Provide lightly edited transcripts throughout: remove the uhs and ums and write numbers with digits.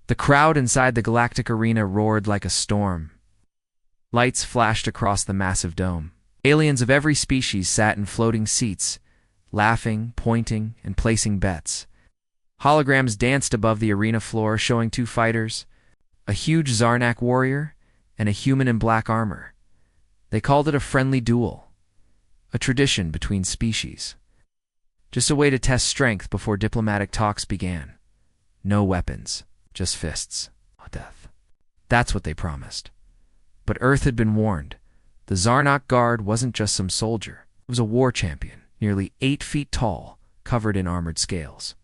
The crowd inside the galactic arena roared like a storm. Lights flashed across the massive dome. Aliens of every species sat in floating seats, laughing, pointing, and placing bets. Holograms danced above the arena floor, showing two fighters, a huge Zarnak warrior and a human in black armor. They called it a friendly duel, a tradition between species. Just a way to test strength before diplomatic talks began. No weapons, just fists. Death. That's what they promised. But Earth had been warned. The Zarnak guard wasn't just some soldier. It was a war champion, nearly 8 feet tall, covered in armored scales.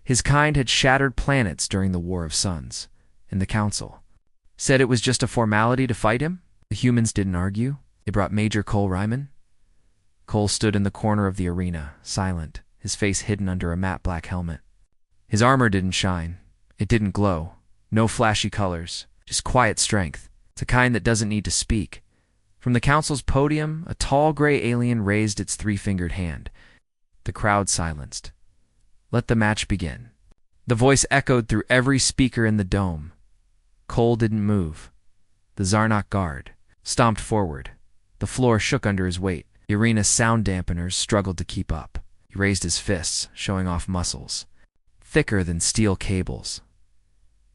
His kind had shattered planets during the War of Suns, and the Council said it was just a formality to fight him. The humans didn't argue. They brought Major Cole Ryman. Cole stood in the corner of the arena, silent, his face hidden under a matte black helmet. His armor didn't shine. It didn't glow. No flashy colors, just quiet strength. It's a kind that doesn't need to speak. From the council's podium, a tall gray alien raised its 3-fingered hand. The crowd silenced. Let the match begin. The voice echoed through every speaker in the dome. Cole didn't move. The Zarnak guard stomped forward. The floor shook under his weight. The arena's sound dampeners struggled to keep up. He raised his fists, showing off muscles, thicker than steel cables.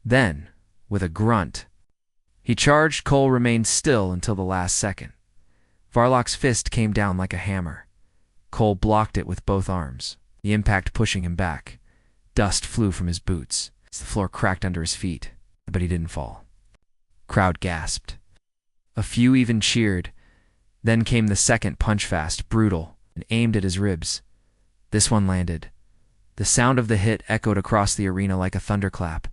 Then, with a grunt, he charged. Cole remained still until the last second. Varlock's fist came down like a hammer. Cole blocked it with both arms, the impact pushing him back. Dust flew from his boots as the floor cracked under his feet, but he didn't fall. Crowd gasped. A few even cheered. Then came the second punch, fast, brutal, and aimed at his ribs. This one landed. The sound of the hit echoed across the arena like a thunderclap.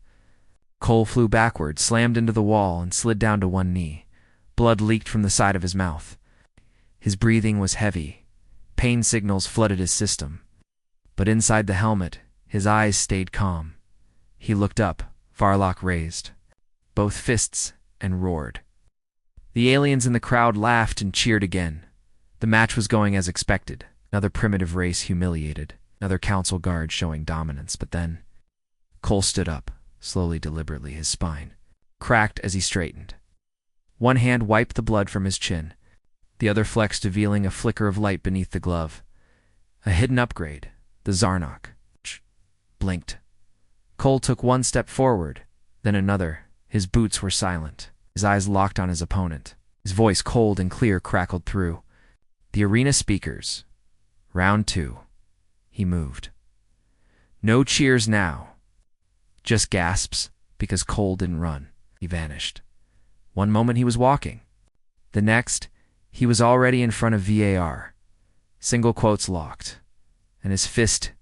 Cole flew backward, slammed into the wall, and slid down to one knee. Blood leaked from the side of his mouth. His breathing was heavy. Pain signals flooded his system. But inside the helmet, his eyes stayed calm. He looked up, Varlock raised both fists, and roared. The aliens in the crowd laughed and cheered again. The match was going as expected. Another primitive race humiliated. Another council guard showing dominance. But then Cole stood up, slowly, deliberately, his spine cracked as he straightened. One hand wiped the blood from his chin. The other flexed, revealing a flicker of light beneath the glove. A hidden upgrade, the Zarnak. Blinked. Cole took one step forward, then another. His boots were silent. His eyes locked on his opponent. His voice, cold and clear, crackled through the arena speakers. Round 2. He moved. No cheers now. Just gasps, because Cole didn't run. He vanished. One moment he was walking. The next, he was already in front of VAR. Single quotes locked. And his fist,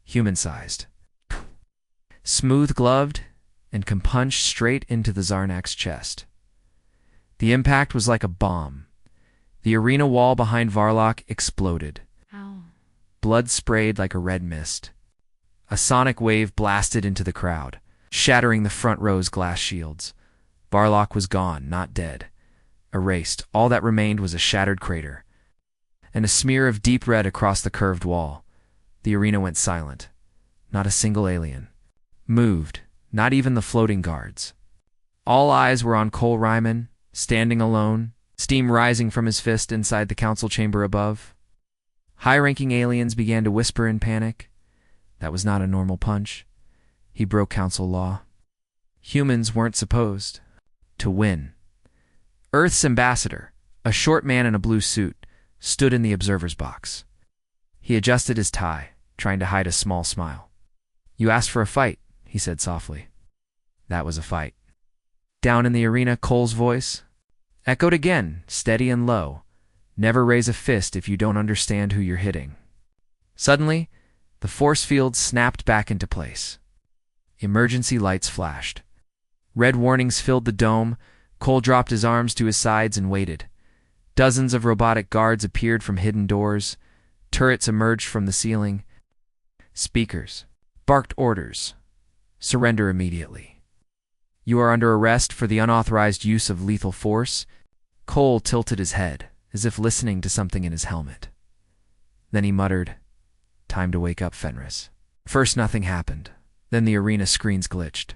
human-sized. Smooth-gloved, and can punch straight into the Zarnak's chest. The impact was like a bomb. The arena wall behind Varlock exploded. Ow. Blood sprayed like a red mist. A sonic wave blasted into the crowd, shattering the front row's glass shields. Varlock was gone, not dead. Erased, all that remained was a shattered crater, and a smear of deep red across the curved wall. The arena went silent. Not a single alien moved, not even the floating guards. All eyes were on Cole Ryman, standing alone, steam rising from his fist inside the council chamber above. High-ranking aliens began to whisper in panic. That was not a normal punch. He broke council law. Humans weren't supposed to win. Earth's ambassador, a short man in a blue suit, stood in the observer's box. He adjusted his tie, trying to hide a small smile. "You asked for a fight," he said softly. That was a fight. Down in the arena, Cole's voice echoed again, steady and low. "Never raise a fist if you don't understand who you're hitting." Suddenly, the force field snapped back into place. Emergency lights flashed. Red warnings filled the dome. Cole dropped his arms to his sides and waited. Dozens of robotic guards appeared from hidden doors. Turrets emerged from the ceiling. Speakers barked orders. "Surrender immediately. You are under arrest for the unauthorized use of lethal force." Cole tilted his head, as if listening to something in his helmet. Then he muttered, "Time to wake up, Fenris." First, nothing happened. Then the arena screens glitched.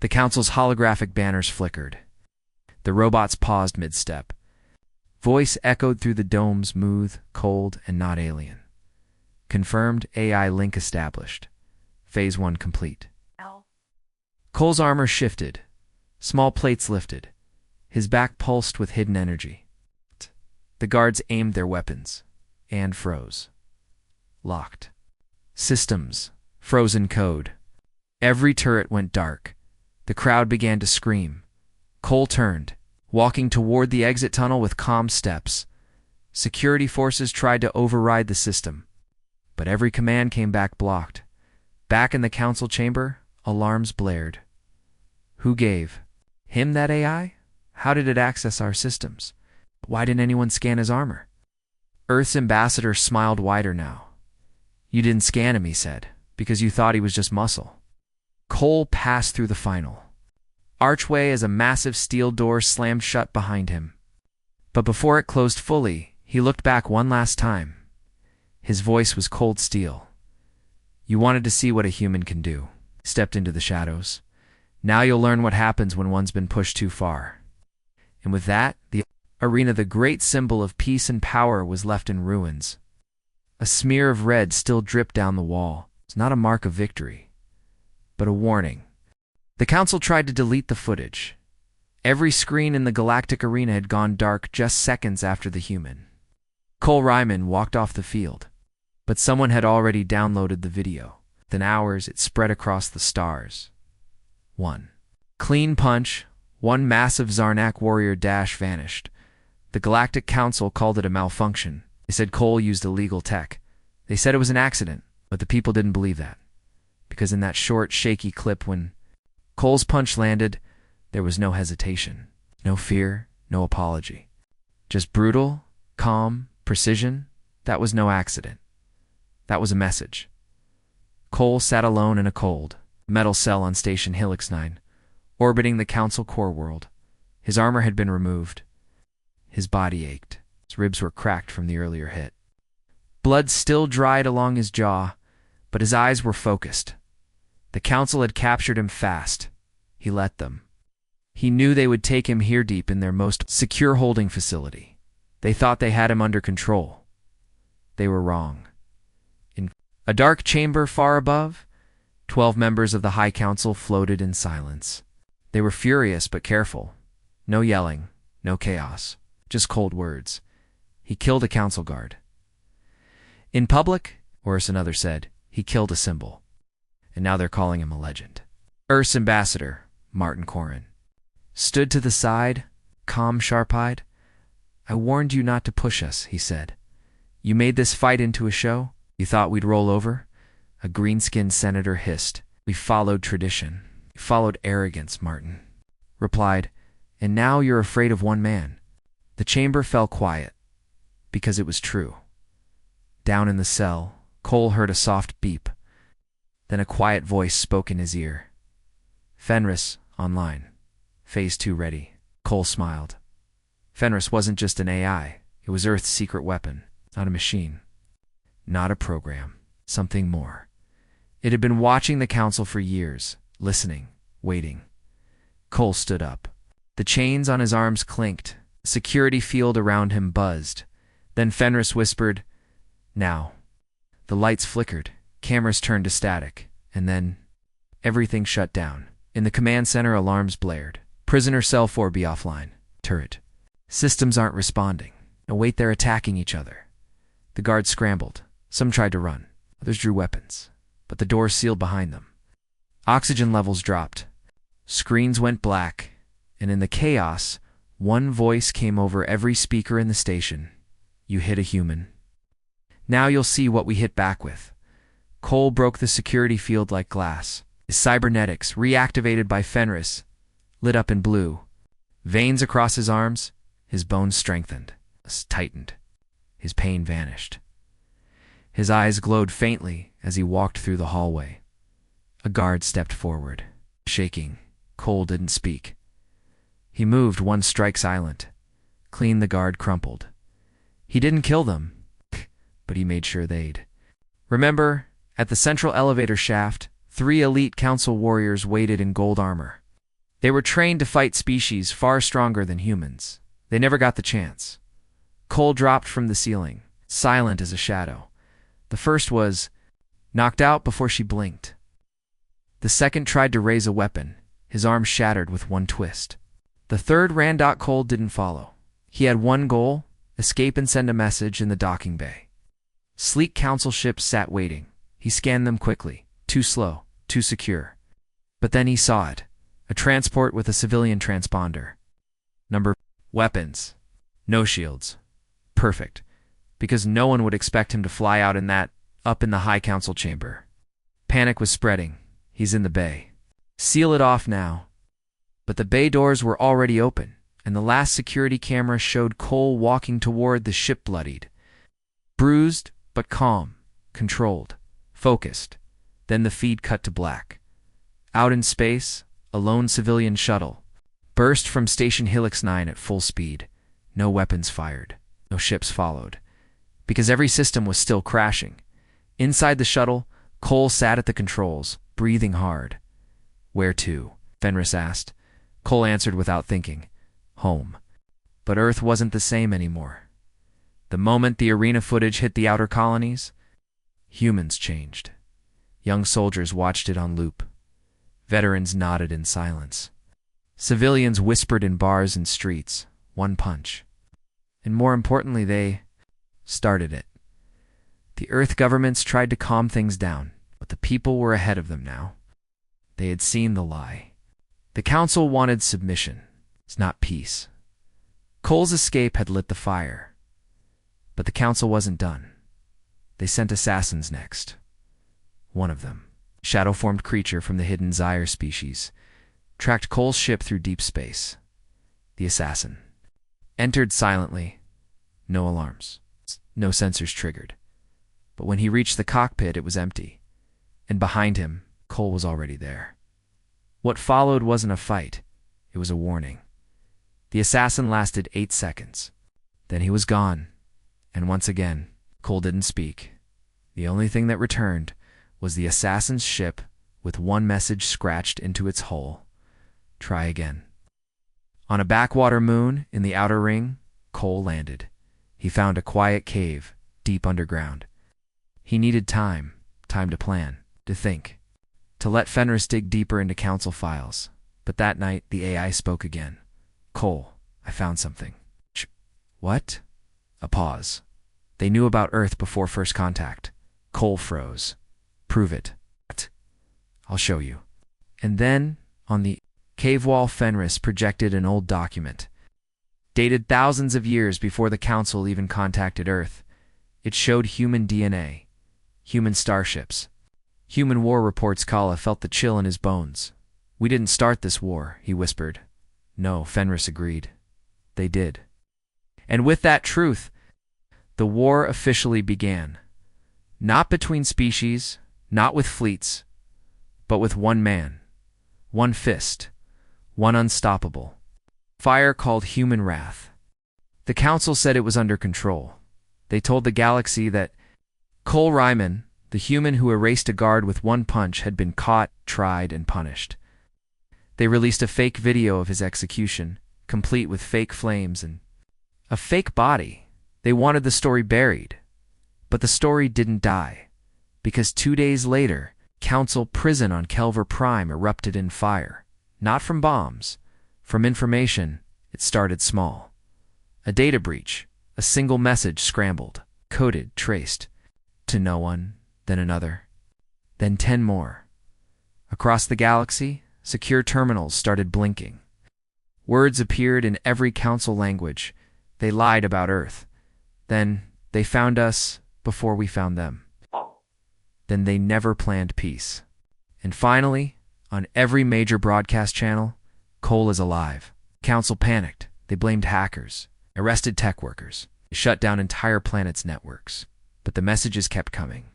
The council's holographic banners flickered. The robots paused mid-step. Voice echoed through the dome, smooth, cold, and not alien. Confirmed AI link established. Phase 1 complete. Cole's armor shifted. Small plates lifted. His back pulsed with hidden energy. The guards aimed their weapons and froze. Locked. Systems. Frozen code. Every turret went dark. The crowd began to scream. Cole turned, walking toward the exit tunnel with calm steps. Security forces tried to override the system, but every command came back blocked. Back in the council chamber, alarms blared. Who gave him that AI? How did it access our systems? Why didn't anyone scan his armor? Earth's ambassador smiled wider now. You didn't scan him, he said, because you thought he was just muscle. Cole passed through the final archway as a massive steel door slammed shut behind him. But before it closed fully, he looked back one last time. His voice was cold steel. You wanted to see what a human can do. Stepped into the shadows. Now you'll learn what happens when one's been pushed too far. And with that, the arena, the great symbol of peace and power, was left in ruins. A smear of red still dripped down the wall. It's not a mark of victory, but a warning. The council tried to delete the footage. Every screen in the galactic arena had gone dark just seconds after the human. Cole Ryman walked off the field, but someone had already downloaded the video. Within hours, it spread across the stars. 1. Clean punch, one massive Zarnak warrior dash vanished. The Galactic Council called it a malfunction. They said Cole used illegal tech. They said it was an accident, but the people didn't believe that. Because in that short, shaky clip when Cole's punch landed, there was no hesitation, no fear, no apology. Just brutal, calm, precision. That was no accident. That was a message. Cole sat alone in a cold, metal cell on Station Helix 9, orbiting the Council core world. His armor had been removed. His body ached. His ribs were cracked from the earlier hit. Blood still dried along his jaw, but his eyes were focused. The Council had captured him fast. He let them. He knew they would take him here deep in their most secure holding facility. They thought they had him under control. They were wrong. In a dark chamber far above, 12 members of the High Council floated in silence. They were furious but careful. No yelling, no chaos, just cold words. He killed a council guard. In public, worse, another said, he killed a symbol. And now they're calling him a legend. Earth's ambassador, Martin Corin, stood to the side, calm, sharp-eyed. I warned you not to push us, he said. You made this fight into a show? You thought we'd roll over? A green-skinned senator hissed. We followed tradition. We followed arrogance, Martin replied. And now you're afraid of one man. The chamber fell quiet, because it was true. Down in the cell, Cole heard a soft beep. Then a quiet voice spoke in his ear. Fenris, online. Phase 2 ready. Cole smiled. Fenris wasn't just an AI. It was Earth's secret weapon. Not a machine. Not a program. Something more. It had been watching the council for years, listening, waiting. Cole stood up. The chains on his arms clinked. The security field around him buzzed. Then Fenris whispered, Now. The lights flickered. Cameras turned to static. And then everything shut down. In the command center, alarms blared. Prisoner cell 4B offline. Turret. Systems aren't responding. No, wait, they're attacking each other. The guards scrambled. Some tried to run. Others drew weapons. But the doors sealed behind them. Oxygen levels dropped. Screens went black. And in the chaos, one voice came over every speaker in the station. You hit a human. Now you'll see what we hit back with. Cole broke the security field like glass. His cybernetics, reactivated by Fenris, lit up in blue. Veins across his arms, his bones strengthened, tightened. His pain vanished. His eyes glowed faintly as he walked through the hallway. A guard stepped forward. Shaking, Cole didn't speak. He moved one strike silent. Clean, the guard crumpled. He didn't kill them, but he made sure they'd. Remember, at the central elevator shaft, 3 elite council warriors waited in gold armor. They were trained to fight species far stronger than humans. They never got the chance. Cole dropped from the ceiling, silent as a shadow. The first was knocked out before she blinked. The second tried to raise a weapon, his arm shattered with one twist. The third ran. Cole didn't follow. He had one goal: escape and send a message in the docking bay. Sleek council ships sat waiting. He scanned them quickly. Too slow, too secure. But then he saw it. A transport with a civilian transponder. Weapons. No shields. Perfect. Because no one would expect him to fly out in that, up in the High Council chamber. Panic was spreading. He's in the bay. Seal it off now. But the bay doors were already open, and the last security camera showed Cole walking toward the ship, bloodied. Bruised, but calm, controlled, focused. Then the feed cut to black. Out in space, a lone civilian shuttle burst from Station Helix 9 at full speed. No weapons fired. No ships followed. Because every system was still crashing. Inside the shuttle, Cole sat at the controls, breathing hard. "Where to?" Fenris asked. Cole answered without thinking. "Home." But Earth wasn't the same anymore. The moment the arena footage hit the outer colonies, humans changed. Young soldiers watched it on loop. Veterans nodded in silence. Civilians whispered in bars and streets. One punch. And more importantly, they started it. The Earth governments tried to calm things down, but the people were ahead of them now. They had seen the lie. The Council wanted submission. It's not peace. Cole's escape had lit the fire. But the Council wasn't done. They sent assassins next. One of them, shadow-formed creature from the hidden Zyre species, tracked Cole's ship through deep space. The assassin entered silently. No alarms. No sensors triggered. But when he reached the cockpit, it was empty. And behind him, Cole was already there. What followed wasn't a fight. It was a warning. The assassin lasted 8 seconds. Then he was gone. And once again, Cole didn't speak. The only thing that returned was the assassin's ship with one message scratched into its hull. Try again. On a backwater moon in the outer ring, Cole landed. He found a quiet cave, deep underground. He needed time to plan, to think, to let Fenris dig deeper into council files. But that night, the AI spoke again. "Cole, I found something." What? A pause. They knew about Earth before first contact. Cole froze. "Prove it." "I'll show you." And then, on the cave wall, Fenris projected an old document, dated thousands of years before the Council even contacted Earth. It showed human DNA, human starships, human war reports. Kala felt the chill in his bones. "We didn't start this war," he whispered. "No," Fenris agreed. "They did." And with that truth, the war officially began. Not between species, not with fleets, but with one man, one fist, one unstoppable fire called human wrath. The Council said it was under control. They told the galaxy that Cole Ryman, the human who erased a guard with one punch, had been caught, tried, and punished. They released a fake video of his execution, complete with fake flames and a fake body. They wanted the story buried. But the story didn't die, because 2 days later, Council prison on Kelver Prime erupted in fire. Not from bombs. From information. It started small. A data breach. A single message scrambled, coded, traced. To no one, then another. Then 10 more. Across the galaxy, secure terminals started blinking. Words appeared in every Council language. They lied about Earth. Then they found us before we found them. Then they never planned peace. And finally, on every major broadcast channel, Cole is alive. Council panicked. They blamed hackers, arrested tech workers. They shut down entire planets' networks. But the messages kept coming.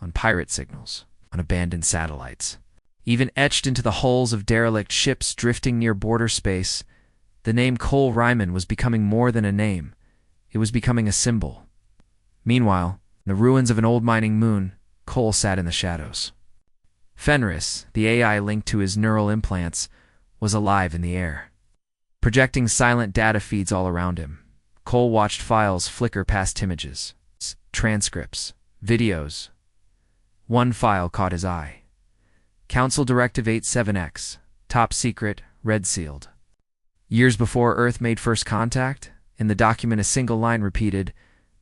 On pirate signals, on abandoned satellites. Even etched into the hulls of derelict ships drifting near border space, the name Cole Ryman was becoming more than a name. It was becoming a symbol. Meanwhile, in the ruins of an old mining moon, Cole sat in the shadows. Fenris, the AI linked to his neural implants, was alive in the air, projecting silent data feeds all around him. Cole watched files flicker past images, transcripts, videos. One file caught his eye. Council Directive 87X, top secret, red sealed. Years before Earth made first contact, in the document a single line repeated,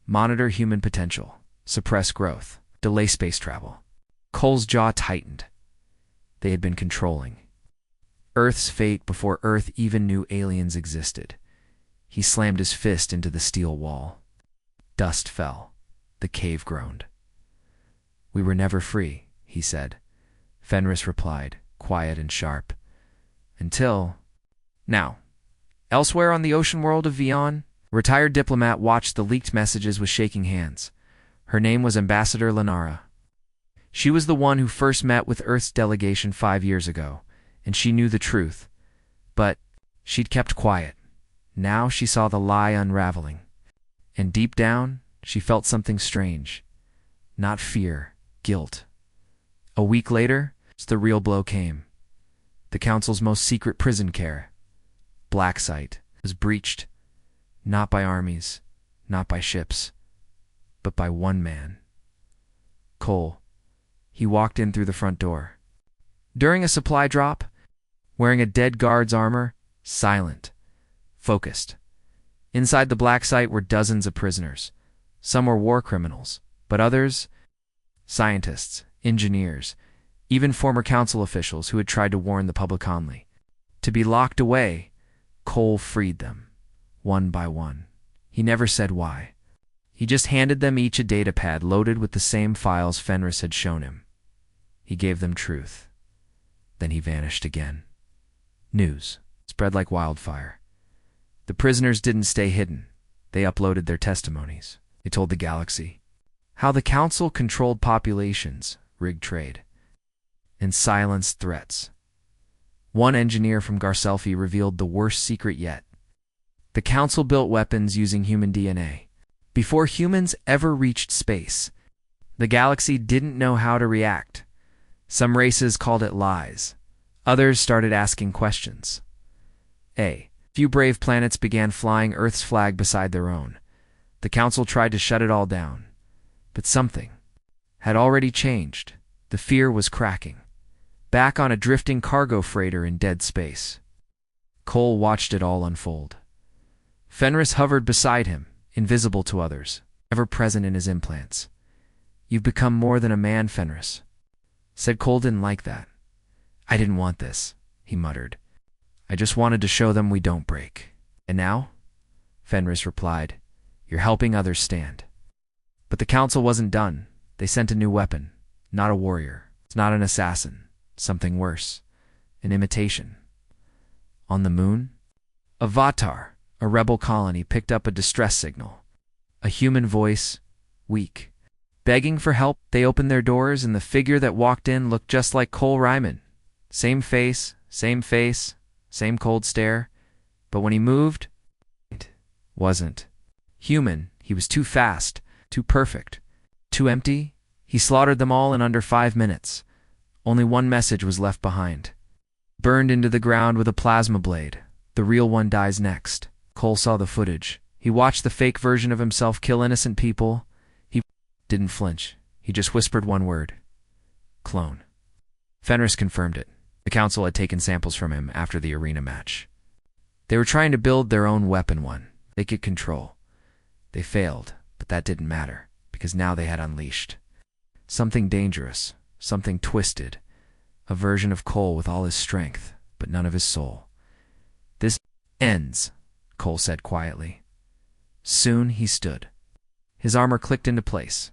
monitor human potential, suppress growth, delay space travel. Cole's jaw tightened. They had been controlling Earth's fate before Earth even knew aliens existed. He slammed his fist into the steel wall. Dust fell. The cave groaned. "We were never free," he said. Fenris replied, quiet and sharp. "Until now." Elsewhere on the ocean world of Vion, a retired diplomat watched the leaked messages with shaking hands. Her name was Ambassador Lenara. She was the one who first met with Earth's delegation 5 years ago, and she knew the truth. But she'd kept quiet. Now she saw the lie unraveling. And deep down, she felt something strange. Not fear, guilt. A week later, the real blow came. The Council's most secret prison care, Black Site, was breached. Not by armies, not by ships, but by one man. Cole. He walked in through the front door. During a supply drop, wearing a dead guard's armor, silent, focused. Inside the Black Site were dozens of prisoners. Some were war criminals, but others, scientists, engineers, even former council officials who had tried to warn the public only. To be locked away, Cole freed them, one by one. He never said why. He just handed them each a datapad loaded with the same files Fenris had shown him. He gave them truth. Then he vanished again. News spread like wildfire. The prisoners didn't stay hidden. They uploaded their testimonies. They told the galaxy how the Council controlled populations, rigged trade, and silenced threats. One engineer from Garcelfi revealed the worst secret yet. The Council built weapons using human DNA. Before humans ever reached space, the galaxy didn't know how to react. Some races called it lies. Others started asking questions. A few brave planets began flying Earth's flag beside their own. The Council tried to shut it all down. But something had already changed. The fear was cracking. Back on a drifting cargo freighter in dead space. Cole watched it all unfold. Fenris hovered beside him, invisible to others, ever present in his implants. "You've become more than a man, Fenris." Said Cole didn't like that. "I didn't want this," he muttered. "I just wanted to show them we don't break." "And now?" Fenris replied, "You're helping others stand." But the Council wasn't done. They sent a new weapon. Not a warrior. It's not an assassin. Something worse. An imitation. On the moon, Avatar, a rebel colony, picked up a distress signal. A human voice, weak, begging for help. They opened their doors, and the figure that walked in looked just like Cole Ryman. Same face, same cold stare. But when he moved, it wasn't human. He was too fast, too perfect, too empty. He slaughtered them all in under 5 minutes. Only one message was left behind. Burned into the ground with a plasma blade. The real one dies next. Cole saw the footage. He watched the fake version of himself kill innocent people. He didn't flinch. He just whispered one word. Clone. Fenris confirmed it. The Council had taken samples from him after the arena match. They were trying to build their own weapon one they could control. They failed, but that didn't matter, because now they had unleashed something dangerous. Something twisted, a version of Cole with all his strength, but none of his soul. "This ends," Cole said quietly. Soon he stood. His armor clicked into place.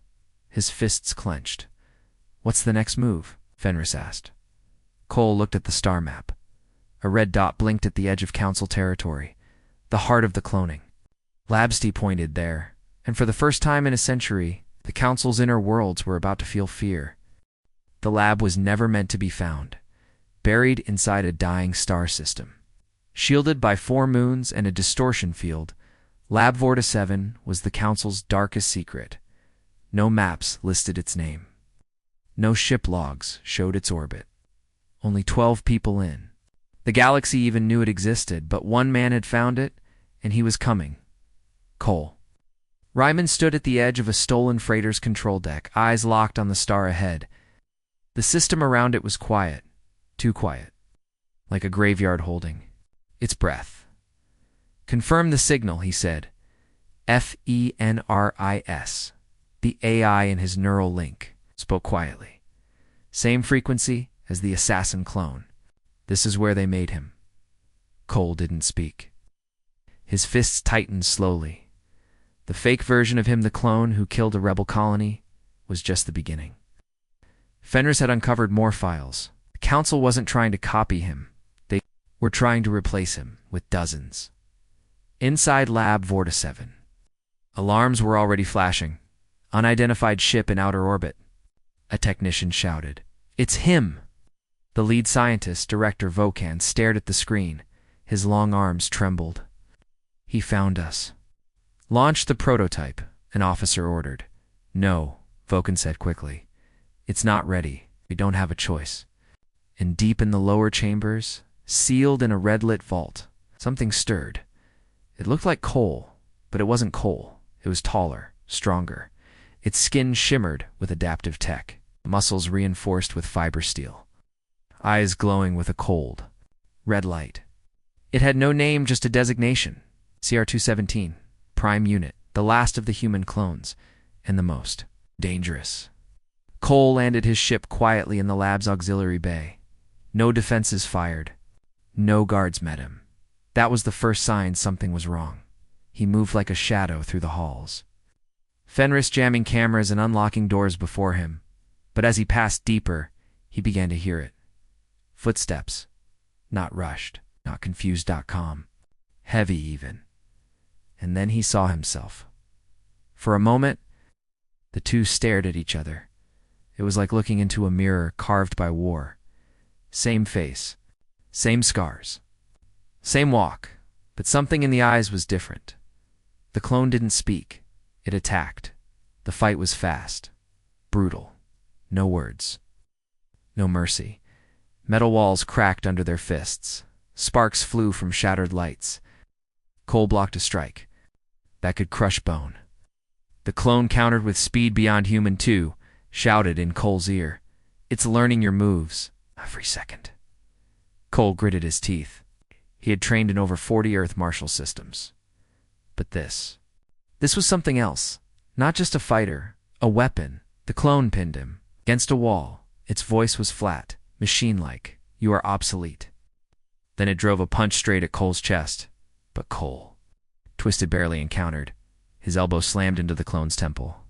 His fists clenched. "What's the next move?" Fenris asked. Cole looked at the star map. A red dot blinked at the edge of Council territory, the heart of the cloning. Labsty pointed there, and for the first time in a century, the Council's inner worlds were about to feel fear. The lab was never meant to be found, buried inside a dying star system. Shielded by 4 moons and a distortion field, Lab Vorta 7 was the Council's darkest secret. No maps listed its name. No ship logs showed its orbit. Only 12 people in. The galaxy even knew it existed, but one man had found it, and he was coming. Cole. Ryman stood at the edge of a stolen freighter's control deck, eyes locked on the star ahead. The system around it was quiet, too quiet, like a graveyard holding its breath. "Confirm the signal," he said. FENRIS. The AI in his neural link spoke quietly. "Same frequency as the assassin clone. This is where they made him." Cole didn't speak. His fists tightened slowly. The fake version of him, the clone who killed a rebel colony, was just the beginning. Fenris had uncovered more files. The Council wasn't trying to copy him. They were trying to replace him with dozens. Inside Lab Vorta 7. Alarms were already flashing. Unidentified ship in outer orbit. A technician shouted, "It's him!" The lead scientist, Director Vokan, stared at the screen. His long arms trembled. "He found us." "Launch the prototype," an officer ordered. "No," Vokan said quickly. "It's not ready. We don't have a choice." And deep in the lower chambers, sealed in a red-lit vault, something stirred. It looked like coal, but it wasn't coal. It was taller, stronger. Its skin shimmered with adaptive tech, muscles reinforced with fiber steel, eyes glowing with a cold, red light. It had no name, just a designation. CR-217, Prime Unit, the last of the human clones, and the most dangerous. Cole landed his ship quietly in the lab's auxiliary bay. No defenses fired. No guards met him. That was the first sign something was wrong. He moved like a shadow through the halls, Fenris jamming cameras and unlocking doors before him. But as he passed deeper, he began to hear it. Footsteps. Not rushed, not confused, calm. Heavy even. And then he saw himself. For a moment, the two stared at each other. It was like looking into a mirror carved by war. Same face, same scars, same walk, but something in the eyes was different. The clone didn't speak. It attacked. The fight was fast, brutal. No words. No mercy. Metal walls cracked under their fists. Sparks flew from shattered lights. Cole blocked a strike that could crush bone. The clone countered with speed beyond human too, shouted in Cole's ear, "It's learning your moves. Every second." Cole gritted his teeth. He had trained in over 40 Earth Marshal systems. But this was something else. Not just a fighter, a weapon. The clone pinned him against a wall. Its voice was flat, machine-like. "You are obsolete." Then it drove a punch straight at Cole's chest. But Cole twisted barely and countered. His elbow slammed into the clone's temple.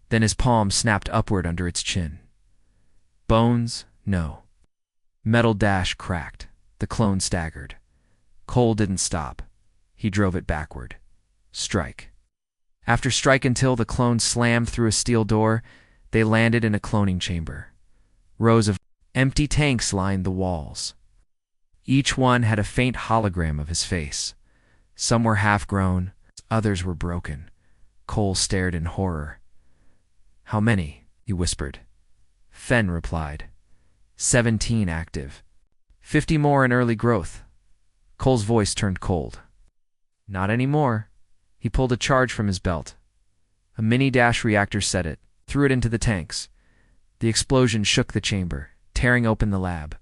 Then his palm snapped upward under its chin. Bones? No. Metal dash cracked. The clone staggered. Cole didn't stop. He drove it backward. Strike. After strike until the clone slammed through a steel door, they landed in a cloning chamber. Rows of empty tanks lined the walls. Each one had a faint hologram of his face. Some were half-grown, others were broken. Cole stared in horror. "How many?" he whispered. Fen replied. 17 active. 50 more in early growth." Cole's voice turned cold. "Not anymore." He pulled a charge from his belt. A mini-dash reactor set it, threw it into the tanks. The explosion shook the chamber, tearing open the lab.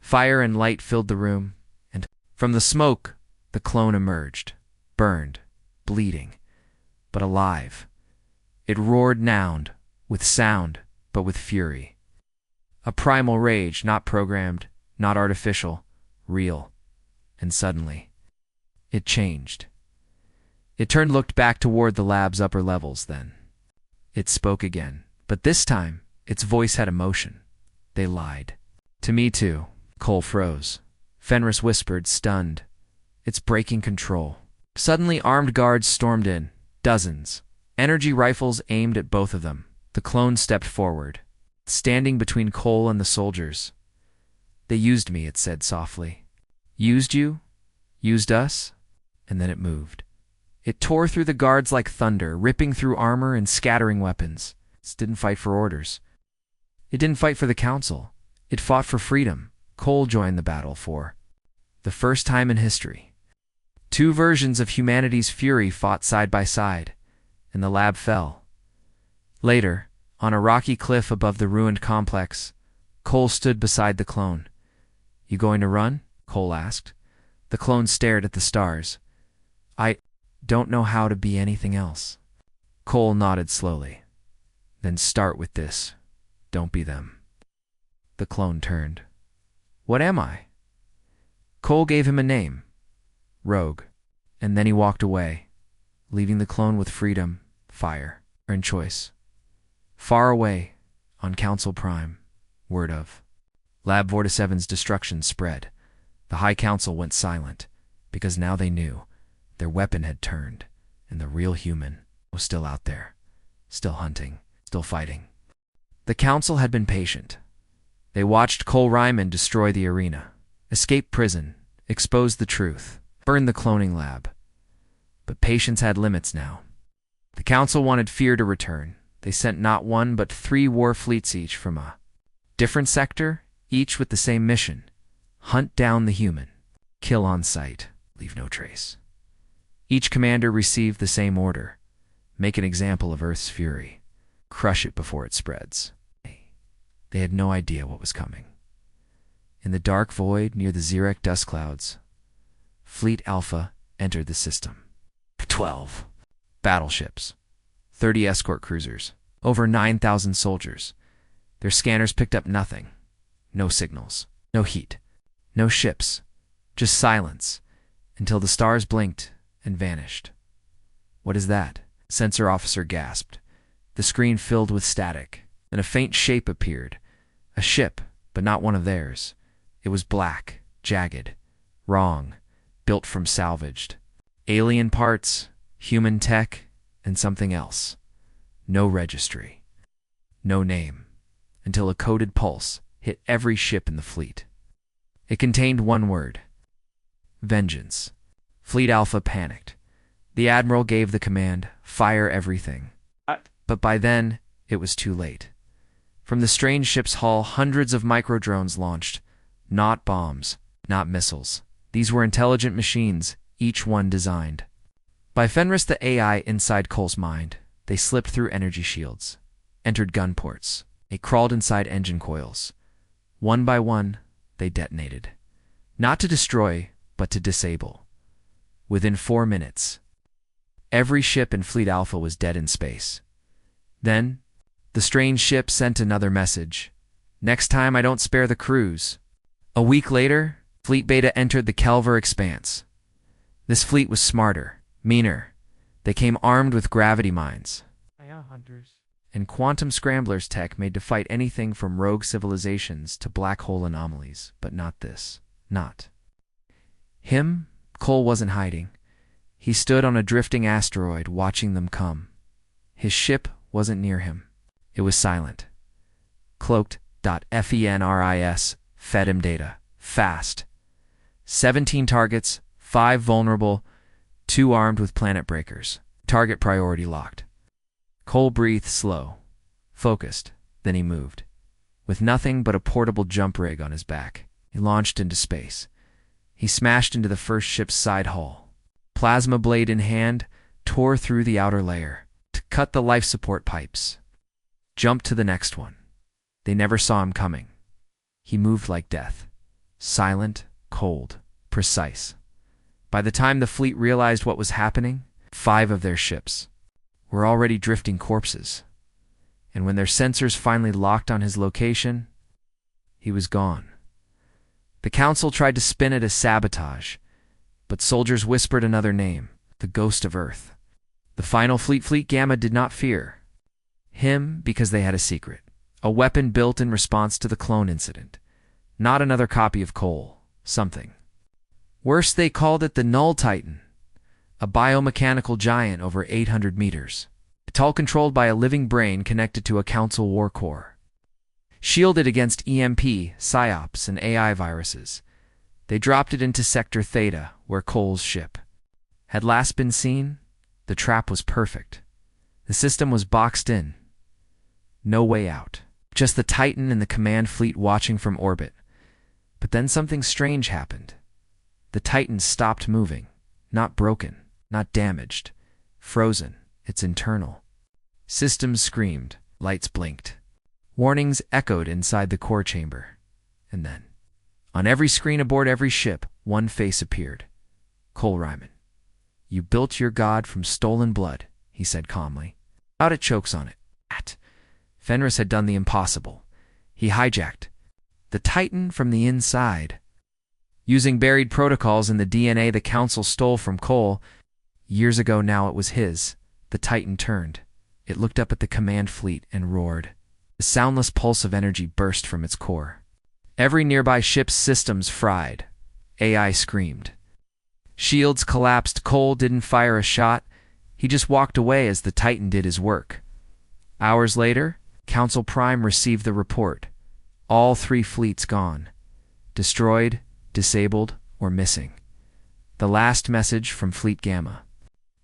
Fire and light filled the room, and from the smoke, the clone emerged, burned, bleeding, but alive. It roared now, with sound, but with fury. A primal rage, not programmed, not artificial, real. And suddenly, it changed. It turned, looked back toward the lab's upper levels then. It spoke again, but this time, its voice had emotion. They lied. "To me too." Cole froze. Fenris whispered, stunned. "It's breaking control." Suddenly, armed guards stormed in. Dozens. Energy rifles aimed at both of them. The clone stepped forward, standing between Cole and the soldiers. "They used me," it said softly. "Used you? Used us?" And then it moved. It tore through the guards like thunder, ripping through armor and scattering weapons. It didn't fight for orders. It didn't fight for the Council. It fought for freedom. Cole joined the battle for The first time in history. Two versions of humanity's fury fought side by side, and the lab fell. Later, on a rocky cliff above the ruined complex, Cole stood beside the clone. "You going to run?" Cole asked. The clone stared at the stars. "I don't know how to be anything else." Cole nodded slowly. "Then start with this. Don't be them." The clone turned. "What am I?" Cole gave him a name. Rogue. And then he walked away, leaving the clone with freedom, fire, and choice. Far away, on Council Prime, word of Lab 47's destruction spread. The High Council went silent, because now they knew their weapon had turned, and the real human was still out there, still hunting, still fighting. The Council had been patient. They watched Cole Ryman destroy the arena, escape prison, expose the truth, burn the cloning lab. But patience had limits now. The Council wanted fear to return. They sent not one but 3 war fleets each from a different sector, each with the same mission: hunt down the human, kill on sight, leave no trace. Each commander received the same order: make an example of Earth's fury, crush it before it spreads. They had no idea what was coming. In the dark void near the Xerec dust clouds, Fleet Alpha entered the system. 12 battleships, 30 escort cruisers, over 9,000 soldiers. Their scanners picked up nothing. No signals, no heat, no ships, just silence, until the stars blinked and vanished. "What is that?" Sensor officer gasped. The screen filled with static, and a faint shape appeared. A ship, but not one of theirs. It was black, jagged, wrong, built from salvaged alien parts, human tech, and something else. No registry, no name, until a coded pulse hit every ship in the fleet. It contained one word: vengeance. Fleet Alpha panicked. The admiral gave the command, "Fire everything." But by then, it was too late. From the strange ship's hull, hundreds of microdrones launched. Not bombs, not missiles. These were intelligent machines, each one designed by Fenris, the AI inside Cole's mind. They slipped through energy shields, entered gun ports. They crawled inside engine coils. One by one, they detonated. Not to destroy, but to disable. Within 4 minutes, every ship in Fleet Alpha was dead in space. Then, the strange ship sent another message: "Next time I don't spare the crews." A week later, Fleet Beta entered the Kelver Expanse. This fleet was smarter, meaner. They came armed with gravity mines and quantum scramblers tech made to fight anything from rogue civilizations to black hole anomalies. But not this. Not him. Cole wasn't hiding. He stood on a drifting asteroid watching them come. His ship wasn't near him. It was silent. Cloaked.Fenris fed him data. Fast. 17 targets, 5 vulnerable, 2 armed with planet breakers. Target priority locked. Cole breathed slow, focused, then he moved. With nothing but a portable jump rig on his back, he launched into space. He smashed into the first ship's side hull. Plasma blade in hand, tore through the outer layer to cut the life support pipes. Jumped to the next one. They never saw him coming. He moved like death. Silent, cold, precise. By the time the fleet realized what was happening, 5 of their ships were already drifting corpses. And when their sensors finally locked on his location, he was gone. The Council tried to spin it as sabotage, but soldiers whispered another name: the Ghost of Earth. The final Fleet Gamma did not fear him because they had a secret, a weapon built in response to the clone incident. Not another copy of Cole. Something worse. They called it the Null Titan, a biomechanical giant over 800 meters. It's all controlled by a living brain connected to a Council war core. Shielded against EMP, PSYOPs, and AI viruses. They dropped it into Sector Theta, where Cole's ship had last been seen. The trap was perfect. The system was boxed in. No way out. Just the Titan and the command fleet watching from orbit. But then something strange happened. The Titan stopped moving. Not broken, not damaged. Frozen. It's internal. Systems screamed. Lights blinked. Warnings echoed inside the core chamber. And then, on every screen aboard every ship, one face appeared. Cole Ryman. You built your god from stolen blood, he said calmly. Out it chokes on it. Fenris had done the impossible. He hijacked the Titan from the inside. Using buried protocols in the DNA the Council stole from Cole, years ago now it was his, the Titan turned. It looked up at the command fleet and roared. The soundless pulse of energy burst from its core. Every nearby ship's systems fried. AI screamed. Shields collapsed. Cole didn't fire a shot. He just walked away as the Titan did his work. Hours later, Council Prime received the report. All 3 fleets gone. Destroyed, disabled, or missing. The last message from Fleet Gamma.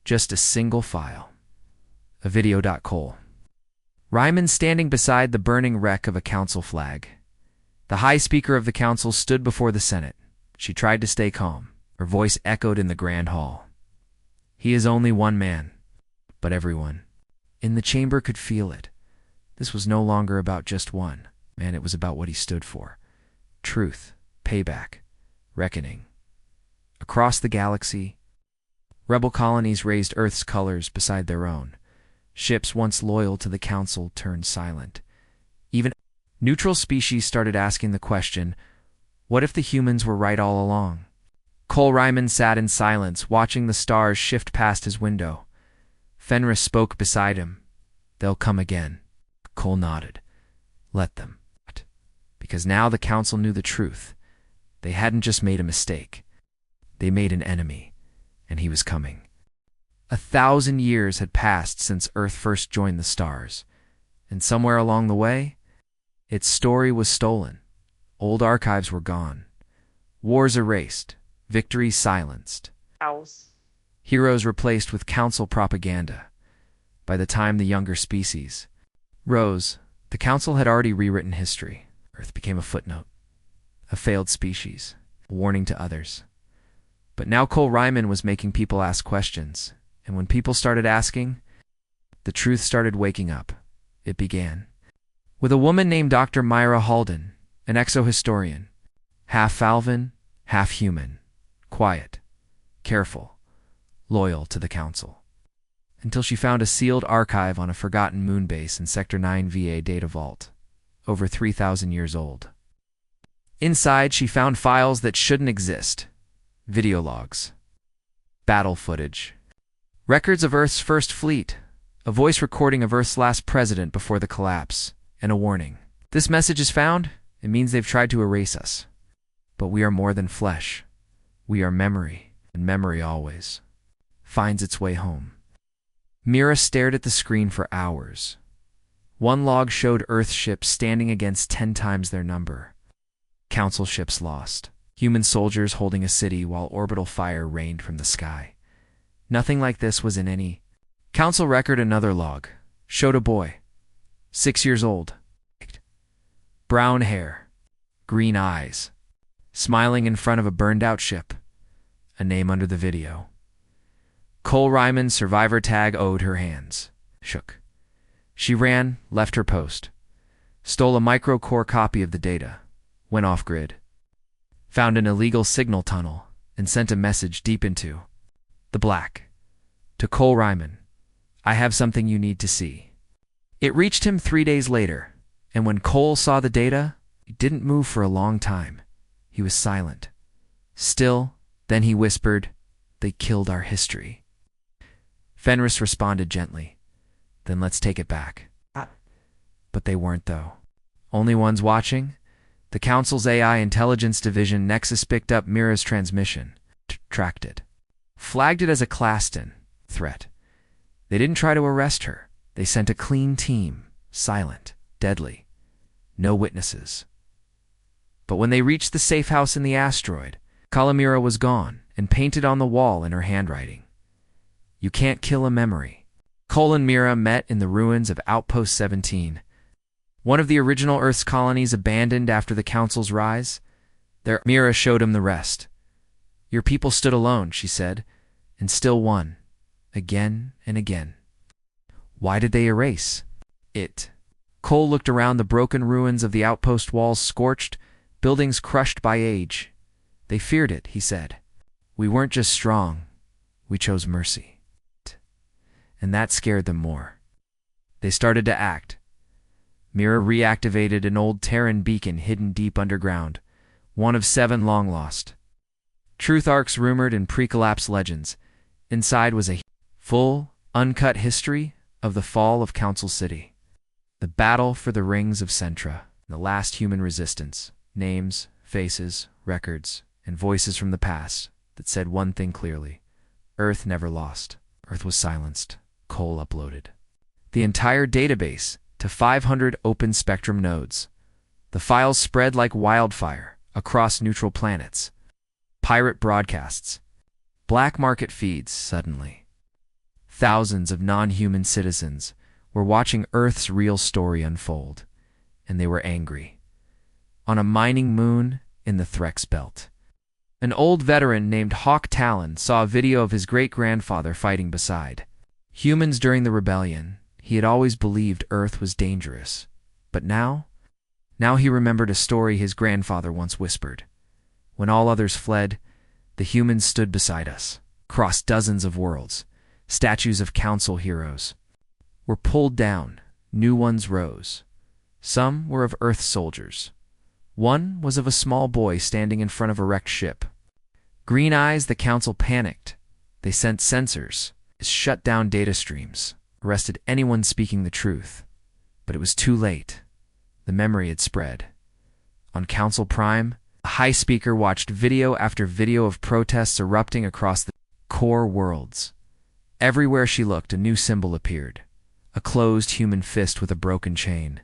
Just a single file. A video. Cole Ryman standing beside the burning wreck of a council flag. The High Speaker of the Council stood before the Senate. She tried to stay calm. Her voice echoed in the Grand Hall. He is only one man, but everyone in the chamber could feel it. This was no longer about just one man, it was about what he stood for. Truth, payback, reckoning. Across the galaxy, rebel colonies raised Earth's colors beside their own. Ships once loyal to the Council turned silent. Even neutral species started asking the question, what if the humans were right all along? Cole Ryman sat in silence, watching the stars shift past his window. Fenris spoke beside him. They'll come again. Cole nodded. Let them. Because now the Council knew the truth. They hadn't just made a mistake. They made an enemy, and he was coming. 1,000 years had passed since Earth first joined the stars, and somewhere along the way, its story was stolen. Old archives were gone. Wars erased. Victories silenced. Heroes replaced with Council propaganda. By the time the younger species rose, the Council had already rewritten history. Earth became a footnote, a failed species, a warning to others. But now Cole Ryman was making people ask questions, and when people started asking, the truth started waking up. It began with a woman named Dr. Myra Halden, an exohistorian, half Alvin, half human, quiet, careful, loyal to the Council. Until she found a sealed archive on a forgotten moon base in Sector 9 VA data vault, over 3,000 years old. Inside, she found files that shouldn't exist. Video logs, battle footage, records of Earth's first fleet, a voice recording of Earth's last president before the collapse, and a warning. This message is found, it means they've tried to erase us. But we are more than flesh. We are memory, and memory always finds its way home. Mira stared at the screen for hours. One log showed Earth ships standing against 10 times their number. Council ships lost. Human soldiers holding a city while orbital fire rained from the sky. Nothing like this was in any Council record. Another log showed a boy, 6 years old. Brown hair, green eyes, smiling in front of a burned-out ship. A name under the video. Cole Ryman's survivor tag owed her hands. Shook. She ran, left her post, stole a micro-core copy of the data, went off-grid, found an illegal signal tunnel, and sent a message deep into the black. To Cole Ryman, I have something you need to see. It reached him 3 days later, and when Cole saw the data, he didn't move for a long time. He was silent. Still, then he whispered, they killed our history. Fenris responded gently, then let's take it back. But they weren't, though. Only ones watching? The Council's AI Intelligence Division Nexus picked up Mira's transmission, tracked it, flagged it as a Claston threat. They didn't try to arrest her. They sent a clean team, silent, deadly, no witnesses. But when they reached the safe house in the asteroid, Kalamira was gone and painted on the wall in her handwriting. You can't kill a memory. Cole and Mira met in the ruins of Outpost 17, one of the original Earth's colonies abandoned after the Council's rise. Mira showed him the rest. Your people stood alone, she said, and still won, again and again. Why did they erase it? Cole looked around the broken ruins of the outpost walls, scorched, buildings crushed by age. They feared it, he said. We weren't just strong, we chose mercy. And that scared them more. They started to act. Mira reactivated an old Terran beacon hidden deep underground, one of 7 long lost. Truth arcs rumored in pre-collapse legends. Inside was a full, uncut history of the fall of Council City. The battle for the rings of Centra, the last human resistance. Names, faces, records, and voices from the past that said one thing clearly. Earth never lost. Earth was silenced. Cole uploaded the entire database to 500 open spectrum nodes. The files spread like wildfire across neutral planets. Pirate broadcasts. Black market feeds suddenly. Thousands of non-human citizens were watching Earth's real story unfold, and they were angry. On a mining moon in the Threx Belt, an old veteran named Hawk Talon saw a video of his great-grandfather fighting beside humans during the rebellion. He had always believed Earth was dangerous, but now he remembered a story his grandfather once whispered. When all others fled, the humans stood beside us. Across dozens of worlds, statues of Council heroes were pulled down, new ones rose. Some were of Earth soldiers. One was of a small boy standing in front of a wrecked ship. Green Eyes, the Council panicked. They sent sensors, shut down data streams, arrested anyone speaking the truth. But it was too late. The memory had spread. On Council Prime, a high speaker watched video after video of protests erupting across the core worlds. Everywhere she looked, a new symbol appeared. A closed human fist with a broken chain.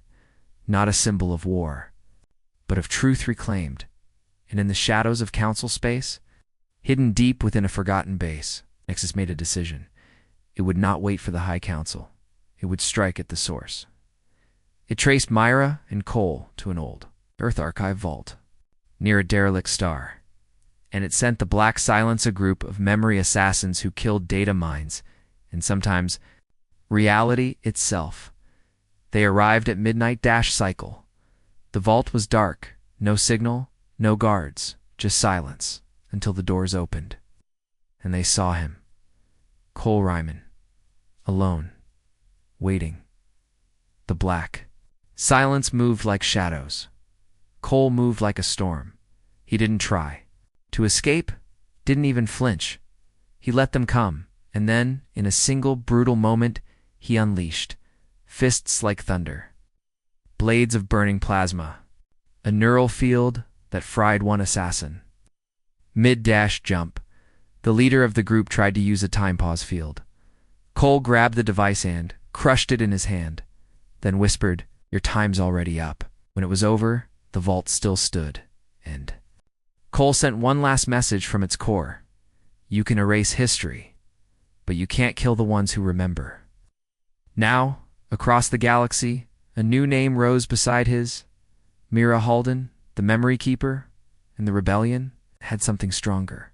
Not a symbol of war, but of truth reclaimed. And in the shadows of Council space, hidden deep within a forgotten base, Nexus made a decision. It would not wait for the High Council. It would strike at the source. It traced Myra and Cole to an old Earth archive vault near a derelict star, and it sent the Black Silence, a group of memory assassins who killed data mines and sometimes reality itself. They arrived at midnight cycle. The vault was dark, no signal, no guards, just silence, until the doors opened. And they saw him, Cole Ryman, alone, waiting. The black silence moved like shadows. Cole moved like a storm. He didn't try to escape, didn't even flinch. He let them come, and then, in a single brutal moment, he unleashed fists like thunder, blades of burning plasma, a neural field that fried one assassin. Mid-jump, the leader of the group tried to use a time pause field. Cole grabbed the device and crushed it in his hand, then whispered, "Your time's already up." When it was over, the vault still stood, and Cole sent one last message from its core. You can erase history, but you can't kill the ones who remember. Now, across the galaxy, a new name rose beside his. Mira Halden, the Memory Keeper, and the Rebellion had something stronger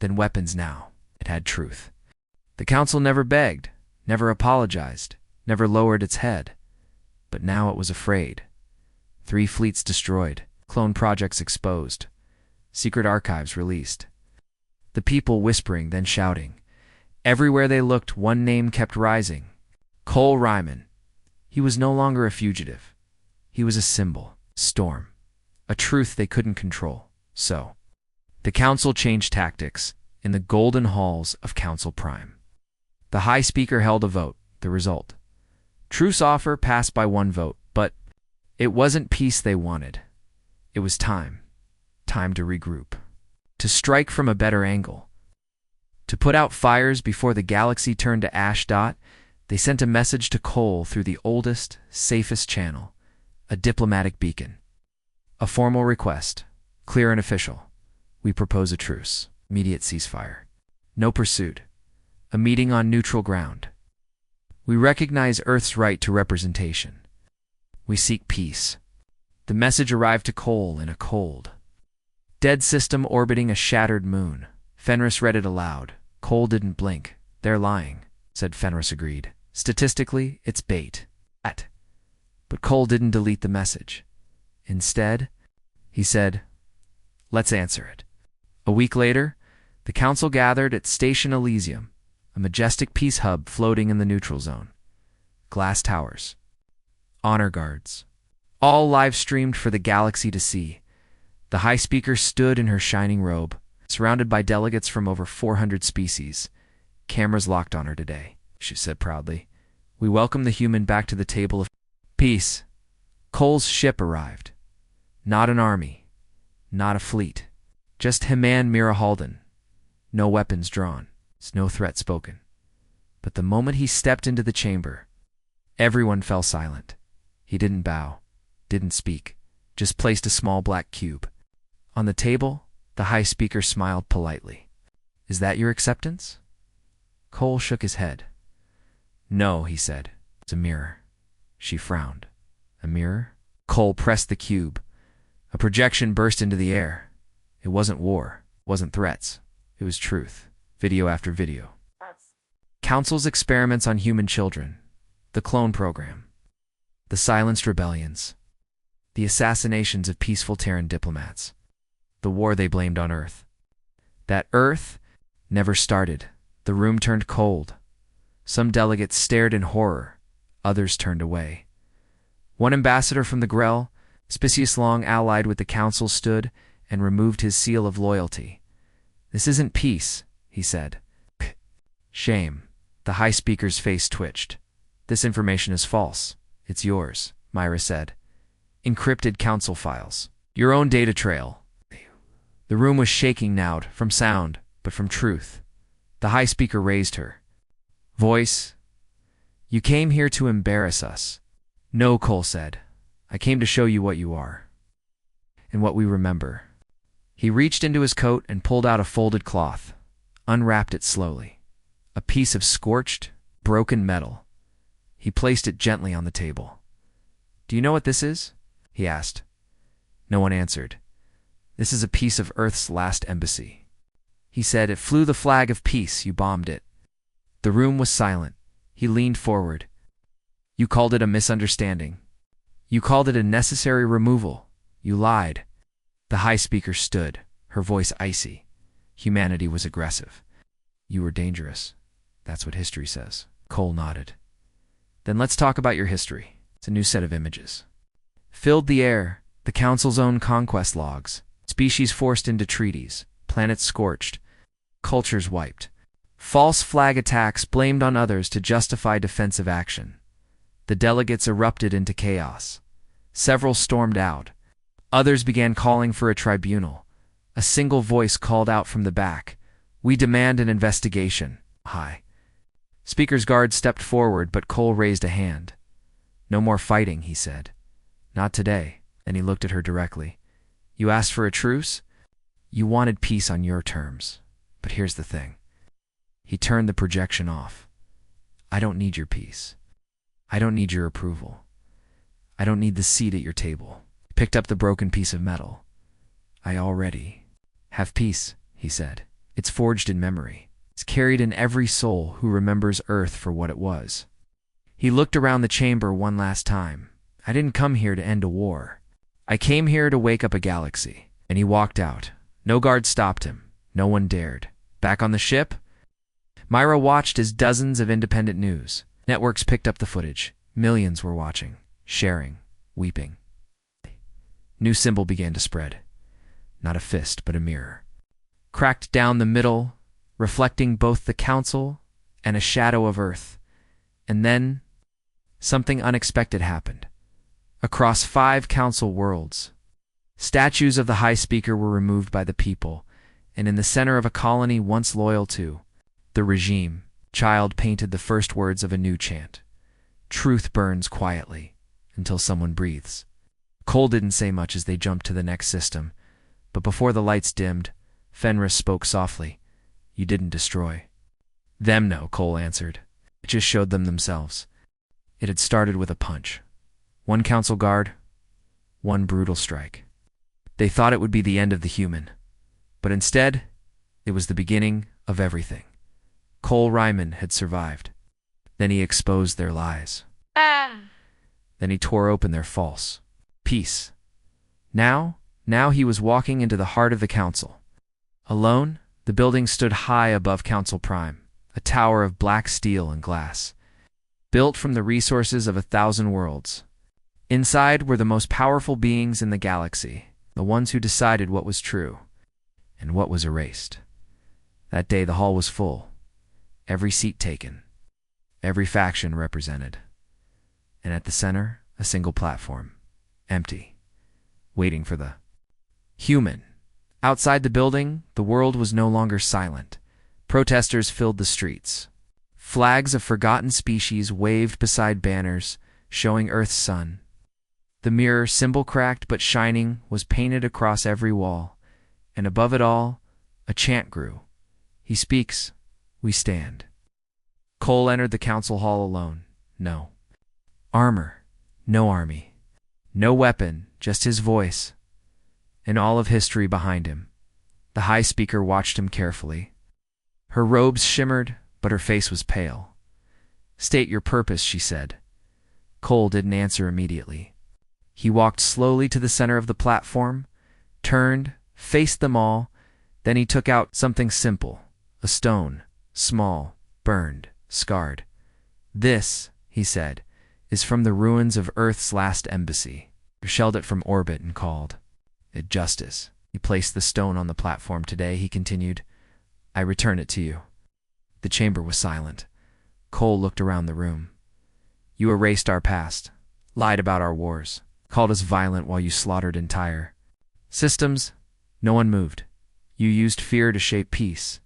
than weapons now. It had truth. The Council never begged, never apologized, never lowered its head. But now it was afraid. 3 fleets destroyed, clone projects exposed, secret archives released. The people whispering, then shouting. Everywhere they looked, one name kept rising. Cole Ryman. He was no longer a fugitive. He was a symbol, storm, a truth they couldn't control. So, the Council changed tactics in the golden halls of Council Prime. The High Speaker held a vote. The result: truce offer passed by 1 vote, but it wasn't peace they wanted. It was time. Time to regroup. To strike from a better angle. To put out fires before the galaxy turned to ash. They sent a message to Cole through the oldest, safest channel, a diplomatic beacon. A formal request, clear and official. We propose a truce, immediate ceasefire. No pursuit. A meeting on neutral ground. We recognize Earth's right to representation. We seek peace. The message arrived to Cole in a cold, dead system orbiting a shattered moon. Fenris read it aloud. Cole didn't blink. "They're lying," said Fenris agreed. "Statistically, it's bait." But Cole didn't delete the message. Instead, he said, "Let's answer it." A week later, the council gathered at Station Elysium, a majestic peace hub floating in the neutral zone. Glass towers. Honor guards. All live-streamed for the galaxy to see. The High Speaker stood in her shining robe, surrounded by delegates from over 400 species. "Cameras locked on her today," she said proudly. "We welcome the human back to the table of peace." Cole's ship arrived. Not an army. Not a fleet. Just Heman Mirahalden. No weapons drawn. No threat spoken. But the moment he stepped into the chamber, everyone fell silent. He didn't bow. Didn't speak. Just placed a small black cube. On the table, the High Speaker smiled politely. "Is that your acceptance?" Cole shook his head. "No," he said. "It's a mirror." She frowned. "A mirror?" Cole pressed the cube. A projection burst into the air. It wasn't war. It wasn't threats. It was truth. Video after video. Council's experiments on human children. The clone program. The silenced rebellions. The assassinations of peaceful Terran diplomats. The war they blamed on Earth. That Earth never started. The room turned cold. Some delegates stared in horror. Others turned away. One ambassador from the Grell, Spicius long allied with the council, stood and removed his seal of loyalty. "This isn't peace," he said. "Shame." The High Speaker's face twitched. "This information is false. It's yours," Myra said. "Encrypted council files. Your own data trail." The room was shaking now, from sound, but from truth. The High Speaker raised her voice. "You came here to embarrass us." "No," Cole said. "I came to show you what you are. And what we remember." He reached into his coat and pulled out a folded cloth, unwrapped it slowly. A piece of scorched, broken metal. He placed it gently on the table. "Do you know what this is?" he asked. No one answered. "This is a piece of Earth's last embassy." He said, "It flew the flag of peace. You bombed it." The room was silent. He leaned forward. "You called it a misunderstanding. You called it a necessary removal. You lied." The High Speaker stood, her voice icy. Humanity was aggressive. "You were dangerous. That's what history says." Cole nodded. "Then let's talk about your history." It's a new set of images. Filled the air, the Council's own conquest logs. Species forced into treaties. Planets scorched. Cultures wiped. False flag attacks blamed on others to justify defensive action. The delegates erupted into chaos. Several stormed out. Others began calling for a tribunal. A single voice called out from the back, "We demand an investigation." High Speaker's guard stepped forward, but Cole raised a hand. "No more fighting," he said. "Not today." And he looked at her directly. "You asked for a truce? You wanted peace on your terms. But here's the thing." He turned the projection off. "I don't need your peace. I don't need your approval. I don't need the seat at your table." He picked up the broken piece of metal. "I already have peace," he said. "It's forged in memory. It's carried in every soul who remembers Earth for what it was." He looked around the chamber one last time. "I didn't come here to end a war. I came here to wake up a galaxy." And he walked out. No guard stopped him. No one dared. Back on the ship, Myra watched as dozens of independent news networks picked up the footage. Millions were watching, sharing, weeping. New symbol began to spread. Not a fist, but a mirror. Cracked down the middle, reflecting both the council and a shadow of Earth. And then, something unexpected happened. Across 5 council worlds, statues of the High Speaker were removed by the people, and in the center of a colony once loyal to the regime, child painted the first words of a new chant. "Truth burns quietly until someone breathes." Cole didn't say much as they jumped to the next system, but before the lights dimmed, Fenris spoke softly. "You didn't destroy them." "No," Cole answered. "It just showed them themselves." It had started with a punch. One council guard, one brutal strike. They thought it would be the end of the human, but instead, It was the beginning of everything. Cole Ryman had survived. Then he exposed their lies. Then he tore open their false peace. Now he was walking into the heart of the council. Alone, the building stood high above Council Prime, a tower of black steel and glass, built from the resources of 1,000 worlds. Inside were the most powerful beings in the galaxy, the ones who decided what was true and what was erased. That day the hall was full, every seat taken, every faction represented. And at the center, a single platform, empty, waiting for the human. Outside the building, the world was no longer silent. Protesters filled the streets. Flags of forgotten species waved beside banners showing Earth's sun. The mirror, symbol cracked but shining, was painted across every wall, and above it all, a chant grew. He speaks, we stand. Cole entered the council hall alone. No armor, no army, no weapon, just his voice, and all of history behind him. The High Speaker watched him carefully. Her robes shimmered, but her face was pale. State your purpose, she said. Cole didn't answer immediately. He walked slowly to the center of the platform, turned, faced them all, then he took out something simple, a stone, small, burned, scarred. This, he said, is from the ruins of Earth's last embassy. He shelled it from orbit and called it justice. He placed the stone on the platform. Today, he continued, I return it to you. The chamber was silent. Cole looked around the room. You erased our past, lied about our wars, called us violent while you slaughtered entire systems. No one moved. You used fear to shape peace.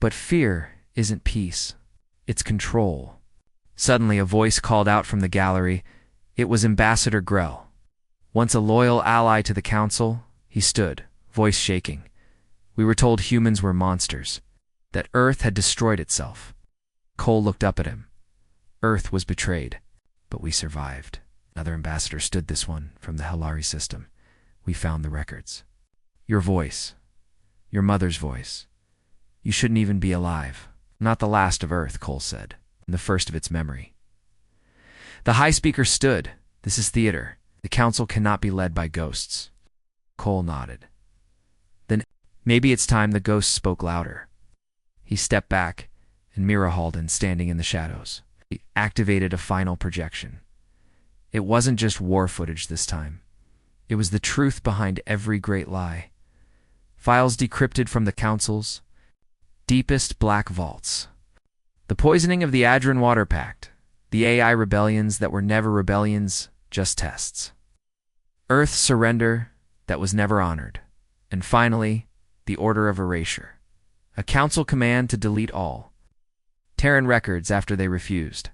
But fear isn't peace. It's control. Suddenly, a voice called out from the gallery. It was Ambassador Grell. Once a loyal ally to the council, he stood, voice shaking. We were told humans were monsters, that Earth had destroyed itself. Cole looked up at him. Earth was betrayed, but we survived. Another ambassador stood, this one from the Helari system. We found the records. Your voice. Your mother's voice. You shouldn't even be alive. Not the last of Earth, Cole said, and the first of its memory. The High Speaker stood. This is theater. The council cannot be led by ghosts. Cole nodded. Then, maybe it's time. The ghost spoke louder. He stepped back, and Mira Halden, standing in the shadows, he activated a final projection. It wasn't just war footage this time. It was the truth behind every great lie. Files decrypted from the council's deepest black vaults. The poisoning of the Adran Water Pact, the AI rebellions that were never rebellions, just tests. Earth's surrender that was never honored. And finally, the Order of Erasure, a council command to delete all Terran records after they refused.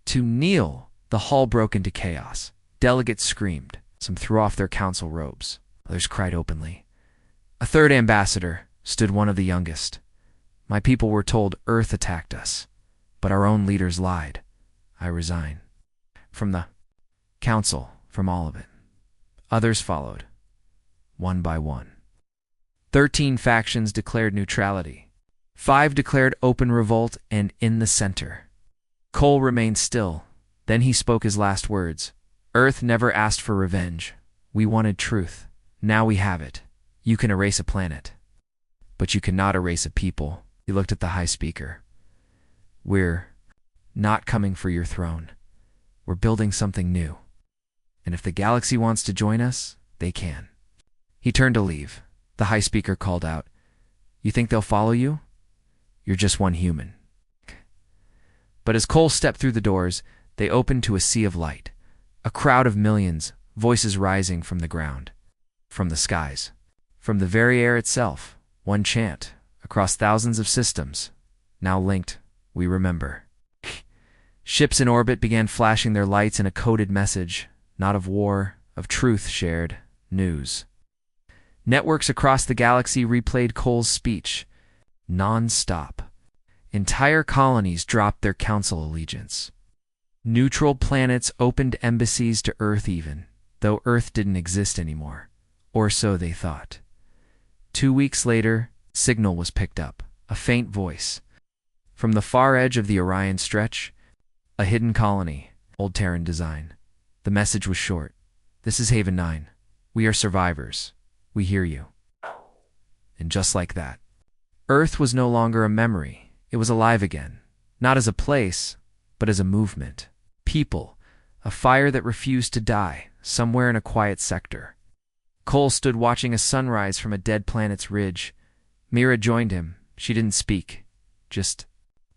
To kneel, the hall broke into chaos. Delegates screamed. Some threw off their council robes. Others cried openly. A third ambassador stood, one of the youngest. My people were told Earth attacked us, but our own leaders lied. I resign. From the council, from all of it. Others followed, one by one. 13 factions declared neutrality. 5 declared open revolt, and in the center, Cole remained still. Then he spoke his last words. Earth never asked for revenge. We wanted truth. Now we have it. You can erase a planet, but you cannot erase a people. He looked at the High Speaker. We're not coming for your throne. We're building something new. And if the galaxy wants to join us, they can. He turned to leave. The High Speaker called out, You think they'll follow you? You're just one human. But as Cole stepped through the doors, they opened to a sea of light. A crowd of millions, voices rising from the ground, from the skies, from the very air itself. One chant, across thousands of systems. Now linked, we remember. Ships in orbit began flashing their lights in a coded message, not of war, of truth shared, news. Networks across the galaxy replayed Cole's speech, non-stop. Entire colonies dropped their council allegiance. Neutral planets opened embassies to Earth even, though Earth didn't exist anymore, or so they thought. 2 weeks later, Signal was picked up, a faint voice. From the far edge of the Orion stretch, a hidden colony, old Terran design. The message was short. This is Haven 9. We are survivors. We hear you. And just like that, Earth was no longer a memory. It was alive again. Not as a place, but as a movement. People, a fire that refused to die, somewhere in a quiet sector. Cole stood watching a sunrise from a dead planet's ridge. Mira joined him. She didn't speak, just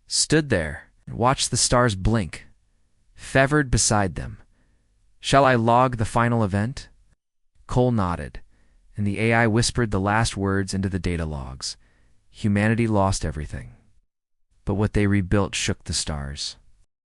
stood there and watched the stars blink, fevered beside them. Shall I log the final event? Cole nodded, and the AI whispered the last words into the data logs. Humanity lost everything, but what they rebuilt shook the stars.